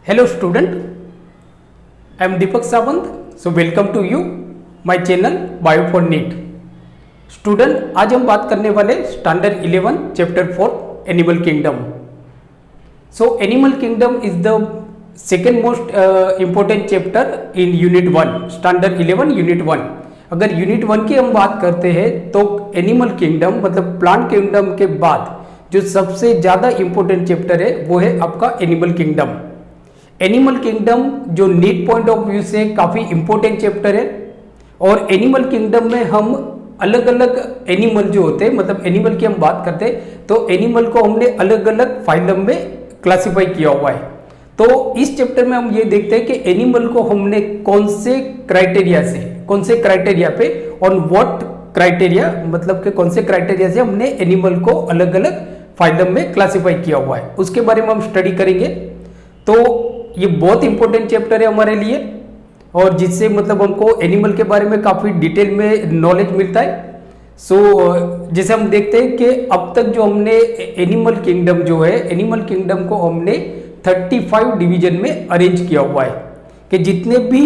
Hello student, I am Deepak Sawant. So welcome to you my channel Bio for NEET. Student आज हम बात करने वाले standard 11 chapter 4 animal kingdom. So animal kingdom is the second most important chapter in unit 1, standard 11 unit 1. अगर unit 1 की हम बात करते हैं तो एनिमल किंगडम मतलब प्लांट किंगडम के बाद जो सबसे ज़्यादा इम्पोर्टेंट चैप्टर है वो है आपका एनिमल किंगडम. एनिमल किंगडम जो नीट पॉइंट ऑफ व्यू से काफ़ी इम्पोर्टेंट चैप्टर है और एनिमल किंगडम में हम अलग अलग एनिमल जो होते हैं मतलब एनिमल की हम बात करते हैं तो एनिमल को हमने अलग अलग फाइलम में क्लासिफाई किया हुआ है. तो इस चैप्टर में हम ये देखते हैं कि एनिमल को हमने कौन से क्राइटेरिया पे ऑन व्हाट क्राइटेरिया मतलब कि कौन से क्राइटेरिया से हमने एनिमल को अलग अलग फाइलम में क्लासिफाई किया हुआ है उसके बारे में हम स्टडी करेंगे. तो ये बहुत इंपॉर्टेंट चैप्टर है हमारे लिए और जिससे मतलब हमको एनिमल के बारे में काफ़ी डिटेल में नॉलेज मिलता है. सो जैसे हम देखते हैं कि अब तक जो हमने एनिमल किंगडम जो है एनिमल किंगडम को हमने 35 डिवीजन में अरेंज किया हुआ है कि जितने भी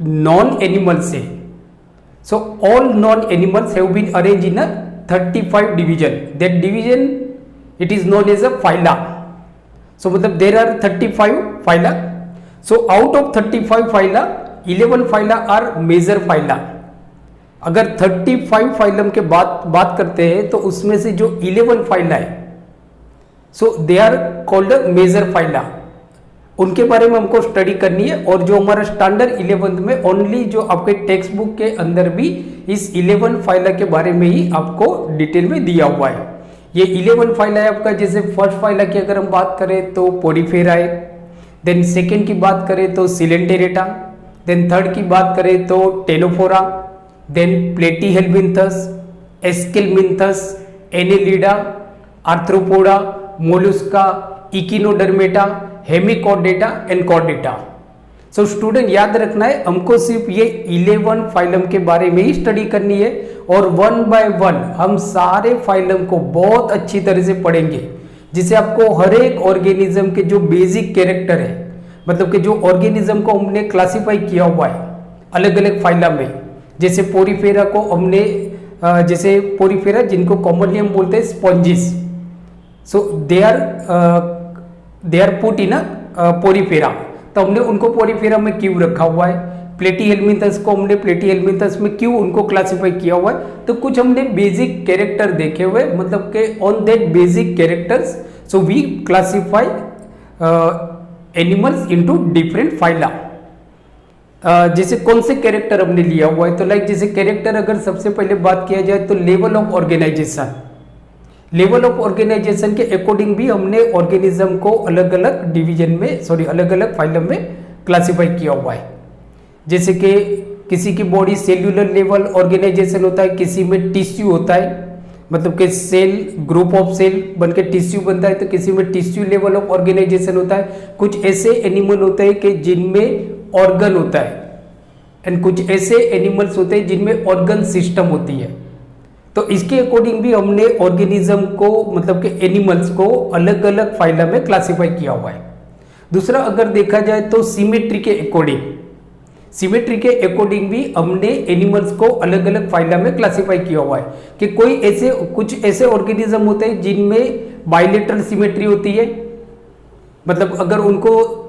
नॉन एनिमल्स है so all non animals have been arrange in a 35 division. That division it is known as a phyla. So मतलब there are 35 phyla. So out of 35 phyla 11 phyla are major phyla. अगर 35 phylum के बात करते हैं तो उसमें से जो 11 फाइला है so they are called major phyla. उनके बारे में हमको स्टडी करनी है और जो हमारा स्टैंडर्ड 11 में ओनली जो आपके टेक्स्ट बुक के अंदर भी इस 11 फाइला के बारे में ही आपको डिटेल में दिया हुआ है. ये 11 फाइला है आपका. जैसे फर्स्ट फाइला की अगर हम बात करें तो पोरीफेरा है, देन सेकेंड की बात करें तो सिलेंटेरेटा, देन थर्ड की बात करें तो Ctenophora, then Platyhelminthes, Aschelminthes, Annelida, Arthropoda, Mollusca, Echinodermata, Hemichordata and Chordata. So student याद रखना है हमको सिर्फ ये 11 फाइलम के बारे में ही स्टडी करनी है और वन बाय वन हम सारे फाइलम को बहुत अच्छी तरह से पढ़ेंगे जिससे आपको हर एक ऑर्गेनिज्म के जो बेसिक कैरेक्टर है मतलब कि जो ऑर्गेनिज्म को हमने क्लासिफाई किया हुआ है अलग अलग फाइला में. जैसे पोरीफेरा को हमने जैसे पोरीफेरा जिनको कॉमनली हम बोलते हैं sponges. So they are put in a Porifera. तो हमने उनको पोरीफेरा में क्यों रखा हुआ है. प्लेटीहेलमिन्थस को हमने प्लेटीहेलमिन्थस में क्यों उनको क्लासिफाई किया हुआ है. तो कुछ हमने बेसिक कैरेक्टर देखे हुए मतलब के on that basic characters so we classify animals into different phyla. जैसे कौन से कैरेक्टर हमने लिया हुआ है तो लाइक जैसे कैरेक्टर अगर सबसे पहले बात किया जाए तो लेवल ऑफ ऑर्गेनाइजेशन के अकॉर्डिंग भी हमने ऑर्गेनिज्म को अलग अलग डिवीजन में अलग अलग फाइलम में क्लासिफाई किया हुआ है. जैसे कि किसी की बॉडी सेल्यूलर लेवल ऑर्गेनाइजेशन होता है, किसी में टिश्यू होता है मतलब कि सेल ग्रुप ऑफ सेल बनके टिश्यू बनता है तो किसी में टिश्यू लेवल ऑफ ऑर्गेनाइजेशन होता है. कुछ ऐसे एनिमल होते हैं कि जिनमें ऑर्गन होता है एंड कुछ ऐसे एनिमल्स होते हैं जिनमें ऑर्गन सिस्टम होती है. तो इसके अकॉर्डिंग भी हमने ऑर्गेनिज्म को मतलब कि एनिमल्स को अलग अलग फाइला में क्लासिफाई किया हुआ है. दूसरा अगर देखा जाए तो सिमेट्री के अकॉर्डिंग भी हमने एनिमल्स को अलग अलग फाइला में क्लासिफाई किया हुआ है कि कुछ ऐसे ऑर्गेनिज्म होते हैं जिनमें बाइलेटरल सिमेट्री होती है मतलब अगर उनको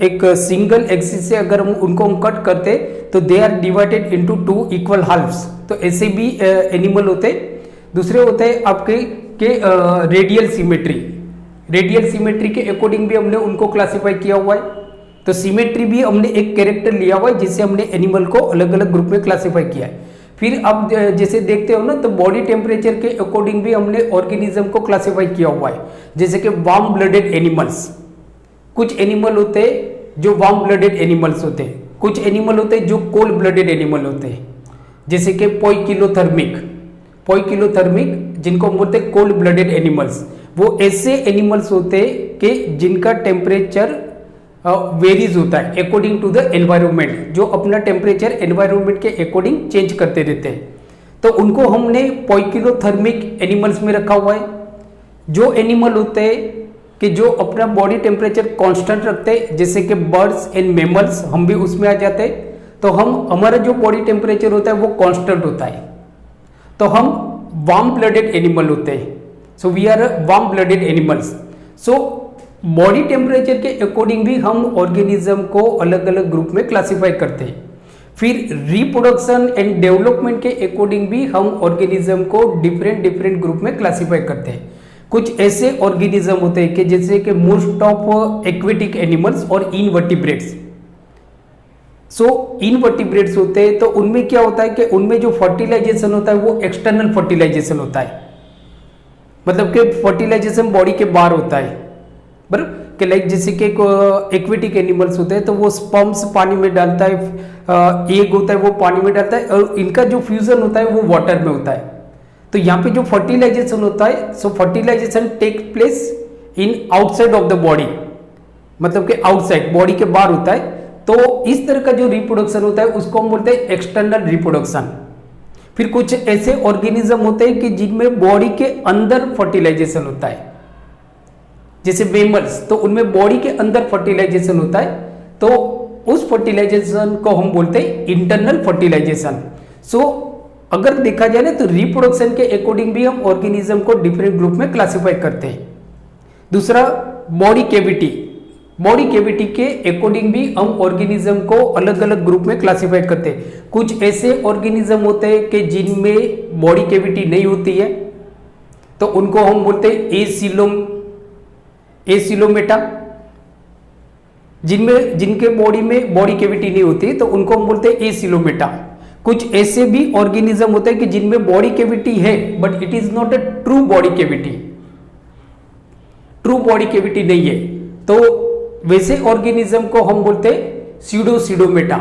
एक सिंगल एक्सिस से अगर उनको हम कट करते तो they are divided into 2 equal halves. तो ऐसे भी एनिमल होते हैं. दूसरे होते हैं आपके रेडियल सिमेट्री के अकॉर्डिंग भी हमने उनको क्लासिफाई किया हुआ है. तो सिमेट्री भी हमने एक कैरेक्टर लिया हुआ है जिससे हमने एनिमल को अलग अलग ग्रुप में क्लासिफाई किया है. फिर अब जैसे देखते हो ना तो बॉडी टेम्परेचर के अकॉर्डिंग भी हमने ऑर्गेनिज्म को क्लासिफाई किया हुआ है. जैसे कि वार्म ब्लडेड एनिमल्स. कुछ एनिमल होते हैं जो वार्म ब्लडेड एनिमल्स होते हैं, कुछ एनिमल होते हैं जो कोल्ड ब्लडेड एनिमल होते हैं. जैसे कि पोइकिलोथर्मिक जिनको हम बोलते हैं कोल्ड ब्लडेड एनिमल्स. वो ऐसे एनिमल्स होते हैं कि जिनका टेम्परेचर वेरीज होता है अकॉर्डिंग टू द एनवायरनमेंट. जो अपना टेम्परेचर एनवायरनमेंट के अकॉर्डिंग चेंज करते रहते हैं तो उनको हमने पोइकिलोथर्मिक एनिमल्स में रखा हुआ है. जो एनिमल होते हैं कि जो अपना बॉडी टेम्परेचर कांस्टेंट रखते हैं, जैसे कि बर्ड्स एंड मैमल्स, हम भी उसमें आ जाते हैं। तो हमारा जो बॉडी टेम्परेचर होता है वो कांस्टेंट होता है, तो हम वार्म ब्लडेड एनिमल होते हैं। So we are warm blooded animals. So body temperature के अकॉर्डिंग भी हम ऑर्गेनिज्म को अलग अलग ग्रुप में क्लासिफाई करते हैं। फिर रिप्रोडक्शन एंड डेवलपमेंट के अकॉर्डिंग भी हम ऑर्गेनिज्म को डिफरेंट डिफरेंट ग्रुप में क्लासिफाई करते हैं। कुछ ऐसे ऑर्गेनिज्म होते हैं कि जैसे कि मोस्ट ऑफ एक्वेटिक एनिमल्स और इनवर्टिब्रेट्स। सो इनवर्टिब्रेट्स होते हैं, तो उनमें क्या होता है कि उनमें जो फर्टिलाइजेशन होता है वो एक्सटर्नल फर्टिलाइजेशन होता है, मतलब कि फर्टिलाइजेशन बॉडी के बाहर होता है, बराबर। कि लाइक जैसे कि एक्वेटिक एनिमल्स होते हैं तो वो स्पर्म्स पानी में डालता है, एग होता है वो पानी में डालता है, और इनका जो फ्यूजन होता है वो वाटर में होता है। तो यहाँ पे जो फर्टिलाइजेशन होता है, so fertilization take place in outside of the body, मतलब कि आउटसाइड बॉडी के बाहर होता है। तो इस तरह का जो रिप्रोडक्शन होता है उसको हम बोलते हैं एक्सटर्नल रिप्रोडक्शन। फिर कुछ ऐसे ऑर्गेनिज्म होते हैं कि जिनमें बॉडी के अंदर फर्टिलाइजेशन होता है, जैसे मैमल्स, तो उनमें बॉडी के अंदर फर्टिलाइजेशन होता है, तो उस फर्टिलाइजेशन को हम बोलते हैं इंटरनल फर्टिलाइजेशन। सो अगर देखा जाए ना तो रिप्रोडक्शन के अकॉर्डिंग भी हम ऑर्गेनिज्म को डिफरेंट ग्रुप में क्लासिफाई करते हैं। दूसरा बॉडी कैविटी, बॉडी कैविटी के अकॉर्डिंग भी हम ऑर्गेनिज्म को अलग अलग ग्रुप में क्लासिफाई करते हैं। कुछ ऐसे ऑर्गेनिज्म होते हैं कि जिनमें बॉडी कैविटी नहीं होती है, तो उनको हम बोलते हैं एसिलोमेटा। जिनके बॉडी में बॉडी कैविटी नहीं होती तो उनको हम बोलते हैं एसिलोमेटा। कुछ ऐसे भी ऑर्गेनिज्म होते हैं कि जिनमें बॉडी कैविटी है but it is not a true body cavity, true body cavity नहीं है, तो वैसे ऑर्गेनिज्म को हम बोलते हैं स्यूडोसिलोमेटा,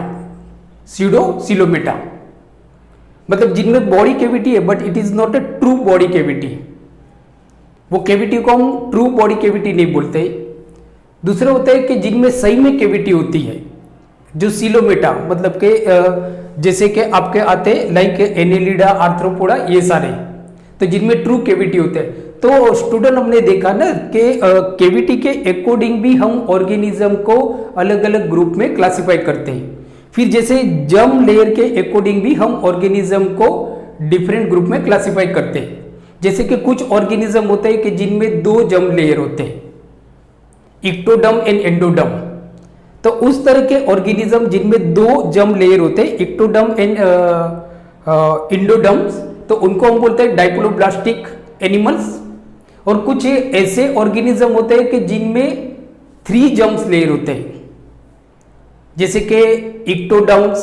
मतलब जिनमें बॉडी कैविटी है but it is not a true body cavity. वो कैविटी को हम ट्रू बॉडी कैविटी नहीं बोलते। दूसरे होते हैं कि जिनमें सही में कैविटी होती है, जो सिलोमेटा, मतलब के जैसे कि आपके आते लाइक एनेलिडा, आर्थ्रोपोडा, ये सारे, तो जिनमें ट्रू कैविटी होते हैं। तो स्टूडेंट हमने देखा ना कि कैविटी के अकॉर्डिंग भी हम ऑर्गेनिज्म को अलग अलग ग्रुप में क्लासिफाई करते हैं। फिर जैसे जर्म लेयर के अकॉर्डिंग भी हम ऑर्गेनिज्म को डिफरेंट ग्रुप में क्लासिफाई करते हैं। जैसे कि कुछ ऑर्गेनिज्म होते हैं कि जिनमें 2 जर्म लेयर होते हैं, इक्टोडर्म एंड एंडोडर्म। तो उस तरह के ऑर्गेनिज्म जिनमें 2 जर्म लेयर होते हैं, इक्टोडर्म एंड एंडोडर्म्स, तो उनको हम बोलते हैं डाइप्लोब्लास्टिक एनिमल्स। और कुछ ऐसे ऑर्गेनिज्म होते हैं कि जिनमें 3 जर्म्स लेयर होते हैं, जैसे कि इक्टोडर्म्स,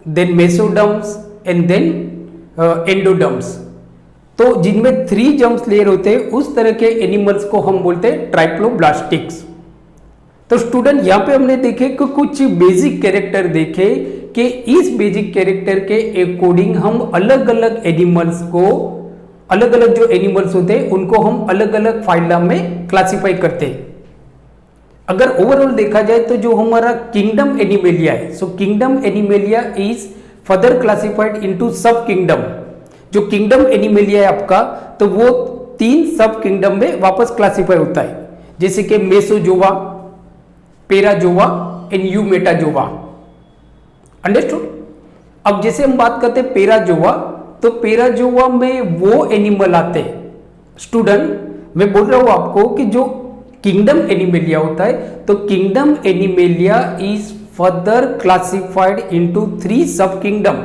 देन मेसोडर्म्स एंड देन एंडोडर्म्स। तो जिनमें 3 जर्म्स लेयर होते हैं उस तरह के एनिमल्स को हम बोलते हैं ट्राइप्लोब्लास्टिक्स। तो स्टूडेंट यहाँ पे हमने देखे कि कुछ बेसिक कैरेक्टर देखे कि इस बेसिक कैरेक्टर के अकॉर्डिंग हम अलग अलग एनिमल्स को, अलग अलग जो एनिमल्स होते हैं उनको हम अलग अलग फाइलम में क्लासिफाई करते हैं। अगर ओवरऑल देखा जाए तो जो हमारा किंगडम एनिमेलिया है, सो kingdom animalia is further classified into सब किंगडम। जो किंगडम एनिमेलिया है आपका, तो वो 3 सब किंगडम में वापस क्लासिफाई होता है, जैसे कि मेसोजोवा, पेराजोवा एंड यूमेटाजोवा। अंडरस्टूड। अब जैसे हम बात करते हैं पेराजोवा, तो पेराजोवा में वो एनिमल आते हैं, स्टूडेंट मैं बोल रहा हूं आपको कि जो किंगडम एनिमेलिया होता है, तो kingdom animalia is further classified into 3 सब किंगडम।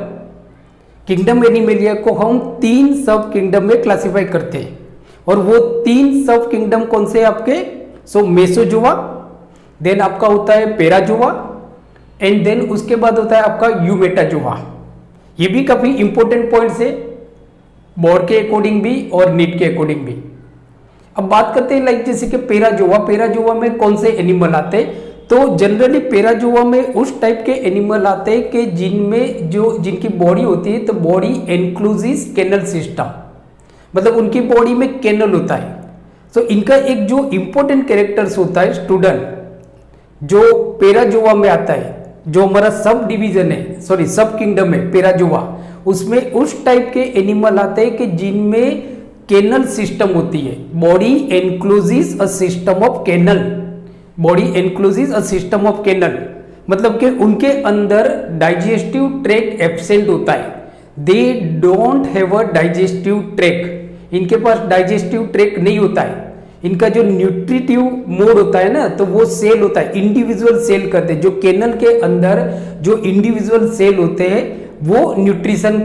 किंगडम एनिमेलिया को हम 3 सब किंगडम में क्लासिफाई करते हैं, और वो 3 सब किंगडम कौन से आपके, सो मेसोजोवा, देन आपका होता है पेराजोवा, एंड देन उसके बाद होता है आपका यूमेटाजोवा। ये भी काफी इंपॉर्टेंट पॉइंट्स है, बोर्ड के अकॉर्डिंग भी और नीट के अकॉर्डिंग भी। अब बात करते हैं लाइक जैसे कि पेराजोवा, पेराजोवा में कौन से एनिमल आते हैं, तो जनरली पेराजोवा में उस टाइप के एनिमल आते हैं कि जिनमें जिनकी बॉडी होती है, तो बॉडी एनक्लूसिव कैनल सिस्टम, मतलब उनकी बॉडी में कैनल होता है। तो इनका एक जो इंपॉर्टेंट कैरेक्टर्स होता है स्टूडेंट, जो पेराजोवा में आता है, जो हमारा सब डिवीजन है, सॉरी सब किंगडम है पेराजोवा, उसमें उस टाइप के एनिमल आते हैं कि जिनमें केनल सिस्टम होती है। Body encloses a system of canal, body encloses a system of canal, मतलब कि उनके अंदर डाइजेस्टिव ट्रैक एब्सेंट होता है। They don't have a digestive tract, इनके पास डाइजेस्टिव ट्रैक नहीं होता है। इनका जो न्यूट्रिटिव मोड होता है ना, तो वो सेल होता है, इंडिविजुअल सेल करते हैं। जो केनल के अंदर जो इंडिविजुअल सेल होते हैं वो न्यूट्रिशन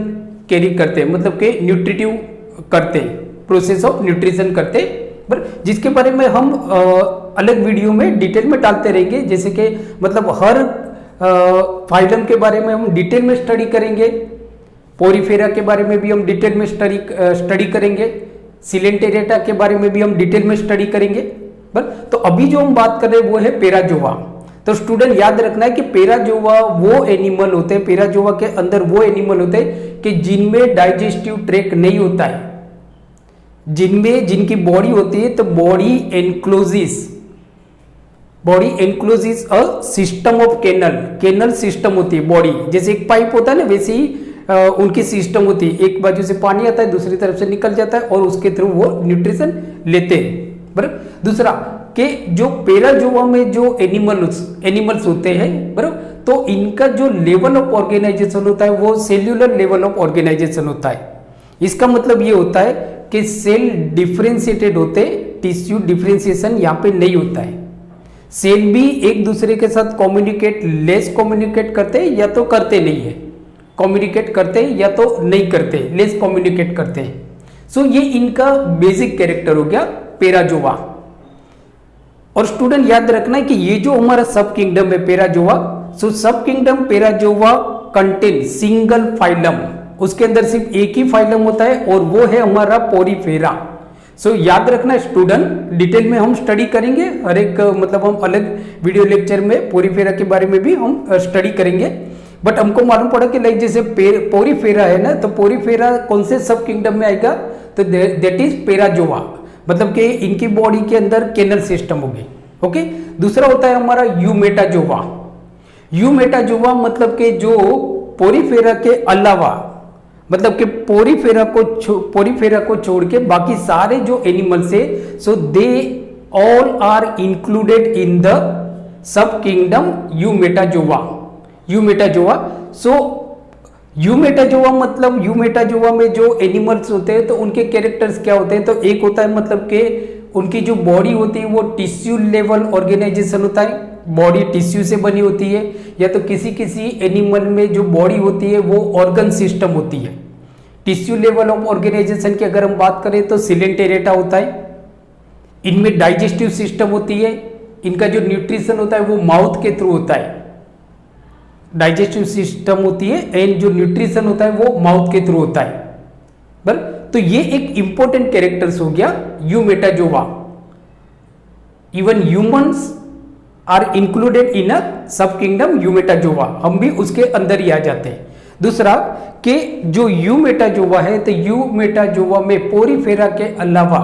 कैरी करते हैं, मतलब कि न्यूट्रिटिव करते हैं, प्रोसेस ऑफ न्यूट्रिशन करते हैं, जिसके बारे में हम अलग वीडियो में डिटेल में डालते रहेंगे। जैसे कि मतलब हर फाइलम के बारे में हम डिटेल में स्टडी करेंगे, पोरीफेरा के बारे में भी हम डिटेल में स्टडी करेंगे, सिलेंटेरेटा के बारे में भी हम डिटेल में स्टडी करेंगे। तो अभी जो हम बात कर रहे हैं वो है पेराजोवा। तो स्टूडेंट याद रखना है कि पेराजोवा वो एनिमल होते हैं, पेराजोवा के अंदर वो एनिमल होते हैं कि जिनमें डाइजेस्टिव ट्रैक नहीं होता है, जिनकी बॉडी होती है तो body encloses a system of canal, canal system होती है बॉडी, जैसे एक पाइप होता है ना, वैसे ही उनकी सिस्टम होती है। एक बाजू से पानी आता है, दूसरी तरफ से निकल जाता है और उसके थ्रू वो न्यूट्रिशन लेते हैं। बराबर। दूसरा कि जो पेराजोवा में जो एनिमल्स होते हैं, बराबर, तो इनका जो लेवल ऑफ ऑर्गेनाइजेशन होता है वो सेल्यूलर लेवल ऑफ ऑर्गेनाइजेशन होता है। इसका मतलब ये होता है कि सेल डिफरेंशिएटेड होते, टिश्यू डिफरेंशिएशन यहाँ पे नहीं होता है। सेल भी एक दूसरे के साथ लेस कम्युनिकेट करते हैं या तो करते नहीं है, कम्युनिकेट करते हैं या तो नहीं करते, लेस कम्युनिकेट करते हैं। सो ये इनका बेसिक कैरेक्टर हो गया पेराजोवा। और स्टूडेंट याद रखना है कि ये जो हमारा सब किंगडम है Parazoa, so sub kingdom Parazoa contain single phylum, उसके अंदर सिर्फ एक ही फाइलम होता है और वो है हमारा पोरीफेरा। सो याद रखना स्टूडेंट, डिटेल में हम स्टडी करेंगे, हर एक मतलब हम अलग वीडियो लेक्चर में पोरीफेरा के बारे में भी हम स्टडी करेंगे। बट हमको मालूम पड़ा कि लाइक जैसे पोरीफेरा है ना, तो पोरीफेरा कौन से सब किंगडम में आएगा, तो दैट इज पेराजोवा, मतलब कि इनकी बॉडी के अंदर केनल सिस्टम होगी। ओके। दूसरा होता है हमारा यूमेटाजोवा। यूमेटाजोवा मतलब कि जो पोरीफेरा के अलावा, मतलब कि पोरीफेरा को छोड़ के बाकी सारे जो एनिमल्स है, so they all are included in the sub kingdom Eumetazoa. So Eumetazoa मतलब यूमेटाजोवा में जो एनिमल्स होते हैं तो उनके कैरेक्टर्स क्या होते हैं, तो एक होता है मतलब कि उनकी जो बॉडी होती है वो टिश्यू लेवल ऑर्गेनाइजेशन होता है, बॉडी टिश्यू से बनी होती है, या तो किसी एनिमल में जो बॉडी होती है वो ऑर्गन सिस्टम होती है। टिश्यू लेवल ऑफ ऑर्गेनाइजेशन की अगर हम बात करें तो सिलेंटेरेटा होता है, इनमें डाइजेस्टिव सिस्टम होती है, इनका जो न्यूट्रिशन होता है वो माउथ के थ्रू होता है, डाइजेस्टिव सिस्टम होती है एंड जो न्यूट्रिशन होता है वो माउथ के थ्रू होता है। बराबर। तो ये एक इंपॉर्टेंट कैरेक्टर्स हो गया Eumetazoa. Even humans are included in a sub kingdom यूमेटाजोवा, हम भी उसके अंदर ही आ जाते हैं। दूसरा कि जो यूमेटाजोवा है, तो यूमेटाजोवा में पोरीफेरा के अलावा,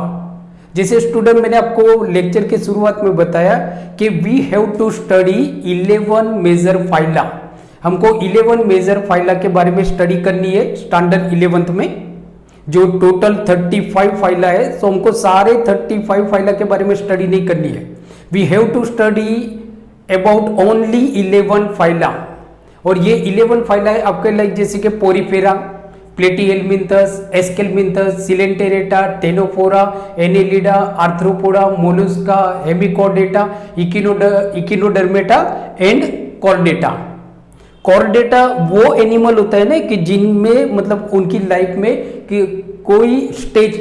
जैसे स्टूडेंट मैंने आपको लेक्चर के शुरुआत में बताया कि we have to study 11 major phyla, हमको 11 मेजर फाइला के बारे में स्टडी करनी है स्टैंडर्ड 11th में, जो टोटल 35 फाइला है। तो हमको सारे 35 फाइला के बारे में स्टडी नहीं करनी है, we have to study about only 11 phyla. और ये 11 फाइला है आपके लाइक जैसे कि Porifera, Platyhelminthes, Aschelminthes, Coelenterata, Ctenophora, Annelida, Arthropoda, Mollusca, Hemichordata, Echinodermata and Chordata. Chordata वो एनिमल होता है ना कि जिनमें मतलब उनकी लाइफ में कि कोई स्टेज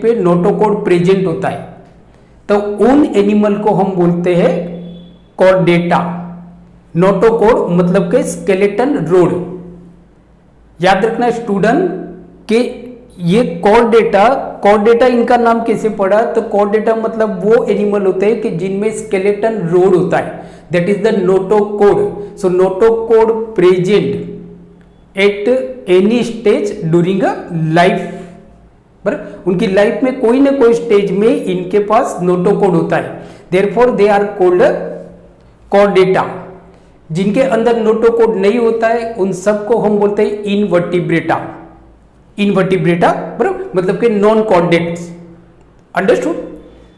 पे नोटोकॉर्ड प्रेजेंट होता है, तो उन एनिमल को हम बोलते हैं कॉर्डेटा। नोटोकॉर्ड मतलब के स्केलेटन रोड। याद रखना स्टूडेंट कि ये कॉर्डेटा इनका नाम कैसे पड़ा, तो कॉर्डेटा मतलब वो एनिमल होते हैं कि जिनमें स्केलेटन रोड होता है, that is the notochord. So notochord present at any stage during a life. उनकी लाइफ में कोई ना कोई स्टेज में इनके पास नोटोकॉर्ड होता है, therefore they are called Chordata. जिनके अंदर नोटोकॉर्ड नहीं होता है उन सबको हम बोलते हैं इनवर्टिब्रेटा। इनवर्टिब्रेटा, बराबर, मतलब कि non chordates. Understood?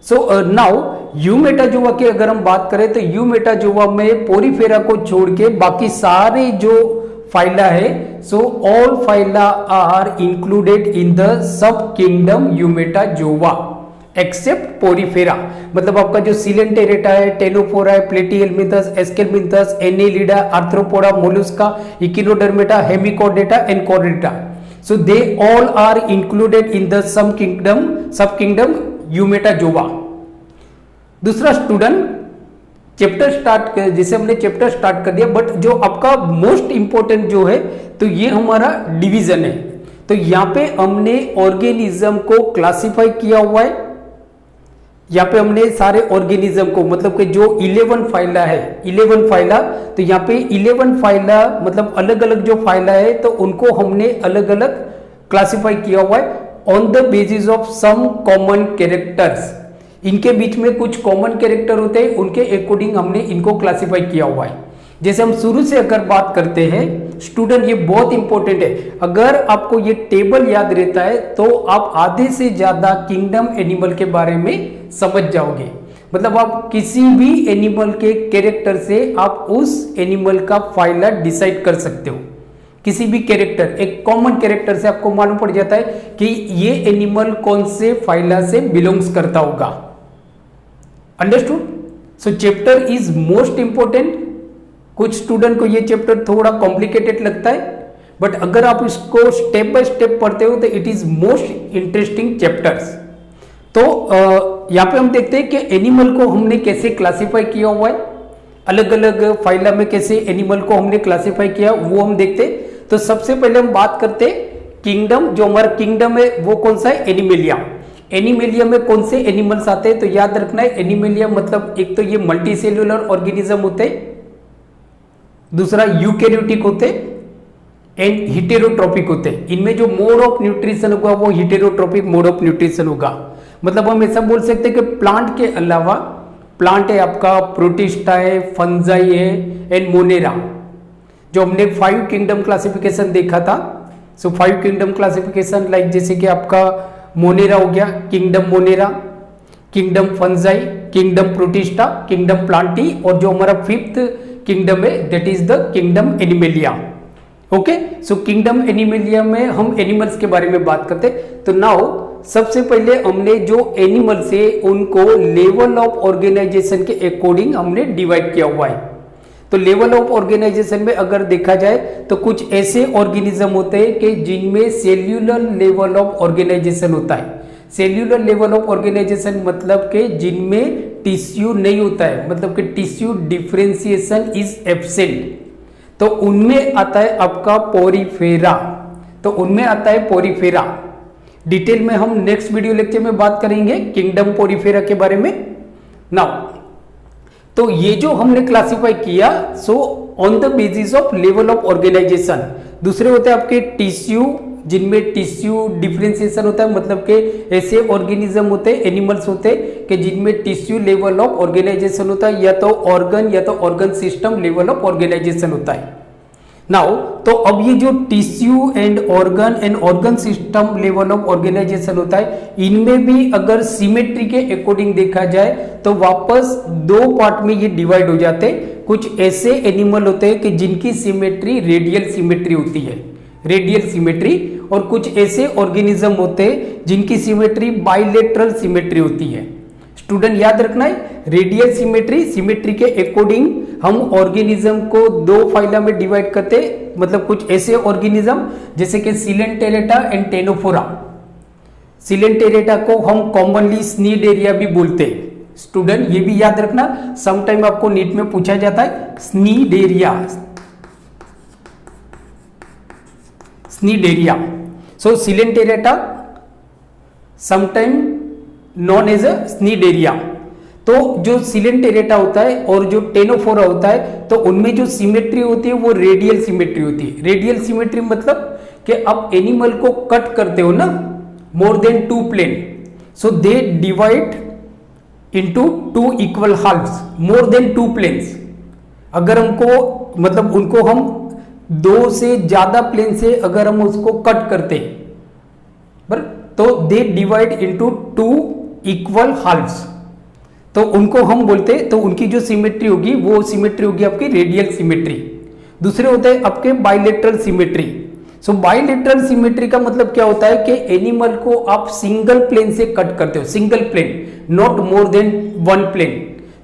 So now Eumetazoa की अगर हम बात करें तो यूमेटाजोआ में पोरीफेरा को छोड़ के बाकी सारे जो फाइला है, so all phyla are included in the sub kingdom Eumetazoa except Porifera. मतलब आपका जो सिलेंटेरेटा है, टेनोफोरा है, Platyhelminthes, Aschelminthes, Annelida, Arthropoda, Mollusca, Echinodermata, Hemichordata and Chordata, so they all are included in the sub kingdom Eumetazoa. दूसरा student, chapter start, जैसे हमने chapter start कर दिया, बट जो आपका मोस्ट इंपॉर्टेंट जो है तो ये हमारा डिवीजन है। तो यहाँ पे हमने ऑर्गेनिज्म को क्लासिफाई किया हुआ है। यहाँ पे हमने सारे ऑर्गेनिज्म को, मतलब कि जो 11 फाइला है, 11 फाइला, तो यहाँ पे 11 फाइला मतलब अलग अलग जो फाइला है तो उनको हमने अलग अलग क्लासिफाई किया हुआ है on the basis of some common characters. इनके बीच में कुछ कॉमन कैरेक्टर होते हैं, उनके अकॉर्डिंग हमने इनको क्लासिफाई किया हुआ है। जैसे हम शुरू से अगर बात करते हैं स्टूडेंट, ये बहुत इंपॉर्टेंट है। अगर आपको ये टेबल याद रहता है तो आप आधे से ज्यादा किंगडम एनिमल के बारे में समझ जाओगे। मतलब आप किसी भी एनिमल के कैरेक्टर से आप उस एनिमल का फाइला डिसाइड कर सकते हो। किसी भी कैरेक्टर, एक कॉमन कैरेक्टर से आपको मालूम पड़ जाता है कि ये एनिमल कौन से फाइला से बिलोंग्स करता होगा। Understood? So chapter is most important. कुछ स्टूडेंट को ये चैप्टर थोड़ा कॉम्प्लिकेटेड लगता है, बट अगर आप इसको स्टेप बाय स्टेप पढ़ते हो तो it is most interesting chapters. तो यहाँ पे हम देखते हैं कि एनिमल को हमने कैसे क्लासिफाई किया हुआ है, अलग अलग फाइला में कैसे एनिमल को हमने क्लासिफाई किया वो हम देखते हैं। तो सबसे पहले हम बात करते हैं किंगडम। जो हमारा किंगडम है वो कौन सा है? एनिमेलिया। एनिमेलिया में कौन से एनिमल्स आते हैं? तो याद रखना है, एनिमेलिया मतलब एक तो ये मल्टीसेल्युलर ऑर्गेनिज्म होते हैं, दूसरा यूकैरियोटिक होते एंड हिटेरोट्रोपिक होते हैं। इनमें जो मोड ऑफ न्यूट्रिशन होगा वो हिटेरोट्रोपिक मोड ऑफ न्यूट्रिशन होगा। मतलब हम ऐसा बोल सकते हैं कि प्लांट के अलावा, प्लांट है आपका प्रोटिस्टा है, फंजाई है एंड मोनेरा। जो हमने 5 किंगडम क्लासिफिकेशन देखा था, सो 5 किंगडम क्लासिफिकेशन लाइक जैसे कि आपका मोनेरा हो गया, kingdom Monera, kingdom fungi, kingdom protista, kingdom Plantae, और जो हमारा 5th किंगडम है that is the kingdom animalia. Okay, so kingdom animalia में हम एनिमल्स के बारे में बात करते हैं। तो नाउ सबसे पहले हमने जो एनिमल्स है उनको लेवल ऑफ ऑर्गेनाइजेशन के अकॉर्डिंग हमने डिवाइड किया हुआ है। तो लेवल ऑफ ऑर्गेनाइजेशन में अगर देखा जाए तो कुछ ऐसे ऑर्गेनिज्म होते हैं कि जिनमें सेल्यूलर लेवल ऑफ ऑर्गेनाइजेशन होता है। सेल्यूलर लेवल ऑफ ऑर्गेनाइजेशन मतलब कि जिनमें टिश्यू नहीं होता है, मतलब कि टिश्यू डिफरेंशिएशन इज एब्सेंट। तो उनमें आता है आपका पोरीफेरा। तो उनमें आता है पोरीफेरा। डिटेल में हम नेक्स्ट वीडियो लेक्चर में बात करेंगे किंगडम पोरीफेरा के बारे में। नाउ तो ये जो हमने क्लासिफाई किया, so on the basis of level of organisation. दूसरे होते हैं आपके टिश्यू, जिनमें टिश्यू डिफरेंशिएशन होता है, मतलब के ऐसे ऑर्गेनिज्म होते हैं, एनिमल्स होते हैं कि जिनमें टिश्यू लेवल ऑफ ऑर्गेनाइजेशन होता है, या तो organ system level of organisation होता है। नाउ तो अब ये जो tissue and organ system level of organisation होता है, इनमें भी अगर सिमेट्री के अकॉर्डिंग देखा जाए तो वापस 2 पार्ट में ये डिवाइड हो जाते हैं। कुछ ऐसे एनिमल होते हैं कि जिनकी सिमेट्री रेडियल सिमेट्री होती है, रेडियल सिमेट्री, और कुछ ऐसे ऑर्गेनिज्म होते हैं जिनकी सिमेट्री बाइलेटरल सिमेट्री होती है। स्टूडेंट याद रखना है, रेडियल सिमेट्री, सिमेट्री के अकॉर्डिंग हम ऑर्गेनिज्म को 2 फाइला में डिवाइड करते, मतलब कुछ ऐसे ऑर्गेनिज्म जैसे कि सिलेंटेरेटा एंड टेनोफोरा। सिलेंटेरेटा को हम कॉमनली स्नीडेरिया भी बोलते हैं। स्टूडेंट ये भी याद रखना, समटाइम आपको नीट में पूछा जाता है स्नीडेरिया, स्नीडेरिया। सो coelenterata sometime known as a स्नीडेरिया। तो जो सिलेंटेरेटा होता है और जो टेनोफोरा होता है, तो उनमें जो सिमेट्री होती है वो रेडियल सिमेट्री होती है। रेडियल सिमेट्री मतलब कि आप एनिमल को कट करते हो ना, more than 2 plane, so they divide into 2 equal halves, more than 2 planes. अगर हमको, मतलब उनको हम 2 से ज्यादा प्लेन से अगर हम उसको कट करते, बराबर। तो they divide into two equal halves, तो उनको हम बोलते हैं, तो उनकी जो सिमेट्री होगी वो सिमेट्री होगी आपकी रेडियल सिमेट्री। दूसरे होते हैं आपके बाइलेटरल सिमेट्री। सो बाइलेटरल सिमेट्री का मतलब क्या होता है कि एनिमल को आप सिंगल प्लेन से कट करते हो, single plane, not more than one plane,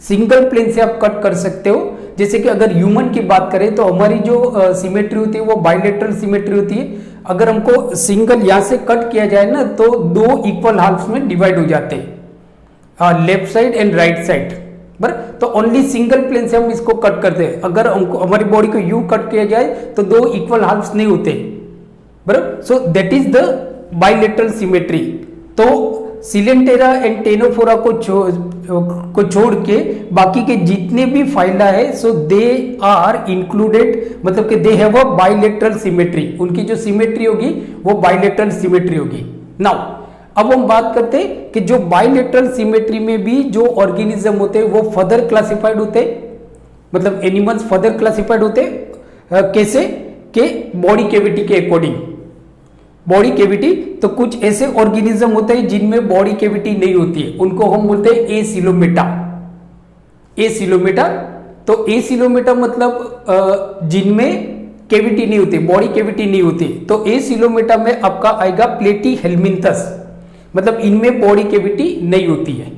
single plane से आप कट कर सकते हो। जैसे कि अगर ह्यूमन की बात करें तो हमारी जो सिमेट्री होती है वो बाइलेटरल सिमेट्री होती है। अगर हमको सिंगल यहां से कट किया जाए ना तो दो इक्वल हाल्फ्स में डिवाइड हो जाते हैं, left side and right side, बराबर। तो ओनली सिंगल प्लेन से हम इसको कट करते हैं। अगर हमको हमारी बॉडी को यू कट किया जाए तो दो इक्वल हाल्फ्स नहीं होते, बराबर। So that is the bilateral symmetry. तो सिलेंटेरा एंड टेनोफोरा को छोड़ के बाकी के जितने भी फाइला है सो दे आर इंक्लूडेड, मतलब कि they have a bilateral symmetry, उनकी जो सिमेट्री होगी वो बाइलेटरल सिमेट्री होगी। नाउ अब हम बात करते हैं कि जो बाइलेटरल सिमेट्री में भी जो ऑर्गेनिज्म होते हैं वो फर्दर क्लासिफाइड होते हैं, मतलब एनिमल्स फर्दर क्लासिफाइड होते हैं कैसे कि बॉडी कैविटी के अकॉर्डिंग। बॉडी कैविटी, तो कुछ ऐसे ऑर्गेनिज्म होते हैं जिनमें बॉडी कैविटी नहीं होती है, उनको हम बोलते हैं एसिलोमेटा। एसिलोमेटा, तो एसिलोमेटा मतलब जिनमें कैविटी नहीं होती, बॉडी कैविटी नहीं होती। तो एसिलोमेटा में आपका आएगा प्लेटीहेल्मिन्थस, मतलब इनमें बॉडी कैविटी नहीं होती है।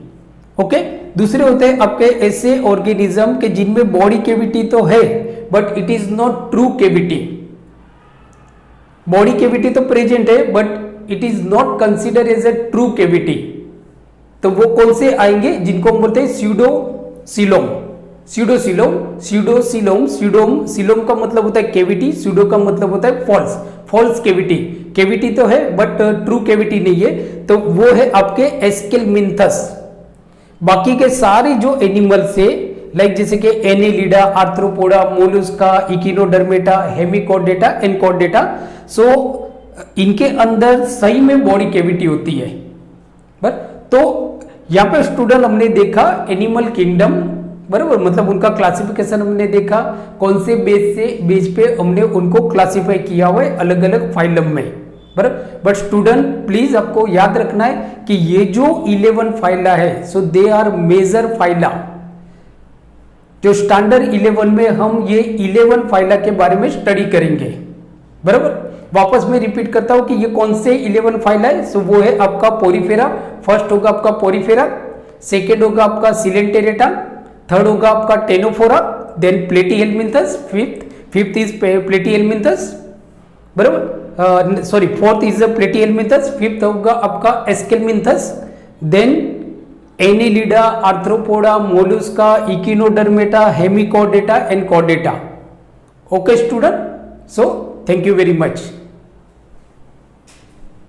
ओके। दूसरे होते हैं आपके ऐसे ऑर्गेनिज्म के जिनमें बॉडी कैविटी तो है but it is not true cavity. Body cavity तो प्रेजेंट है but it is not consider as a true cavity. तो वो कौन से आएंगे, जिनको हम बोलते हैं स्यूडोसिलोम। स्यूडोसिलोम, स्यूडोसिलोम, स्यूडोम का मतलब होता है कैविटी, स्यूडो का मतलब होता है फॉल्स, फॉल्स कैविटी। कैविटी तो है बट ट्रू कैविटी नहीं है, तो वो है आपके एस्केलमिन्थस। बाकी के सारे जो एनिमल्स है लाइक जैसे कि Annelida, Arthropoda, Mollusca, Echinodermata, Hemichordata, एनकॉर्डेटा, सो इनके अंदर सही में बॉडी कैविटी होती है। बस तो यहाँ पे स्टूडेंट हमने देखा एनिमल किंगडम, बराबर, मतलब उनका क्लासिफिकेशन हमने देखा, कौन से बेस पे हमने उनको क्लासिफाई किया हुआ है अलग अलग फाइलम में, बराबर। बट स्टूडेंट प्लीज आपको याद रखना है कि ये जो 11 फाइला है so they are major phyla. जो स्टैंडर्ड 11 में हम ये 11 फाइला के बारे में स्टडी करेंगे, बराबर। वापस मैं रिपीट करता हूं कि ये कौन से 11 फाइला है। सो वो है आपका पोरीफेरा, फर्स्ट होगा आपका पोरीफेरा, सेकेंड होगा आपका सिलेंटेरेटा, थर्ड होगा आपका Ctenophora, then Platyhelminthes, fifth is Platyhelminthes, बराबर। Sorry, fourth is Platyhelminthes, fifth होगा आपका Aschelminthes, then Annelida, Arthropoda, Mollusca, Echinodermata, Hemichordata and Chordata. Okay student, so thank you very much.